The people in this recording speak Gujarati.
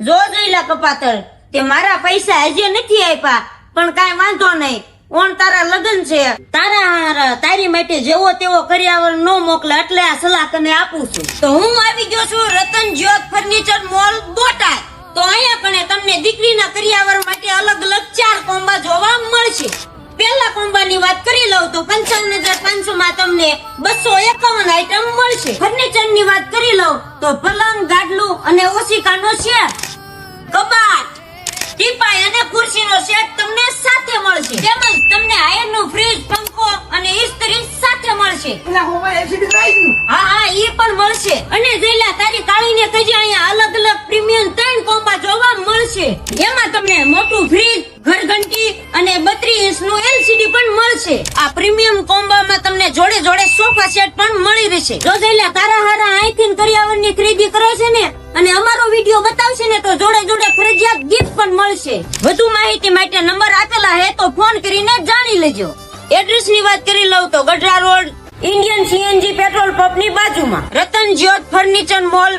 જો જોઈલા કપાતર તે મારા પૈસા હજી નથી આપ્યા, પણ કાઈ વાંધો નહીં. ઓણ તારા લગન છે, તારી માટે જેવો તેવો કરિયાવર નો મોકલે, એટલે આ સલાહ તને આપું છું. તો હું આવી ગયો છું રતન જ્યોત ફર્નિચર મોલ બોટાદ. તો અહીંયા પણ તમને દીકરીના કરિયાવર માટે અલગ અલગ 4 કોમ્બા જોવા મળશે. પહેલા કોમ્બાની વાત કરી લઉં તો 55,500 માં તમને 251 આઈટમ મળશે. ફર્નિચર ની વાત કરી લઉં તો પલંગ, ગાડલું અને ઓશિકાનો સેટ, કબાટ, ટીપાઈ અને ખુરશીનો સેટ તમને સાથે મળશે. તેમજ તમને આયરનું ફ્રીજ, પંખો અને ઇસ્ત્રી સાથે મળશે. હા ઈ પણ મળશે. અને જેલા તારી કાળીને કજી અહીંયા અલગ અલગ પ્રીમિયમ 3 કોમ્બા જોવા મળશે. એમાં તમને મોટું ફ્રીજ, ઘરઘંટી અને 32 ઇંચનું LCD પણ મળશે. આ પ્રીમિયમ કોમ્બામાં તમને જોડે જોડે સોફા સેટ પણ મળી રહેશે. જો જેલા તારા હારા આઈથીન કરિયાવરની ખરીદી કરે છે ને અને અમારો વિડિયો બતાવશે ને તો જોડે જોડે ફરજિયાત ગિફ્ટ પણ મળશે. વધુ માહિતી માટે નંબર આપેલા હે તો ફોન કરીને જાણી લેજો. એડ્રેસ ની વાત કરી લઉં તો Gadhada road, Indian CNG petrol pump ની બાજુમાં રતન જ્યોત ફર્નિચર મોલ.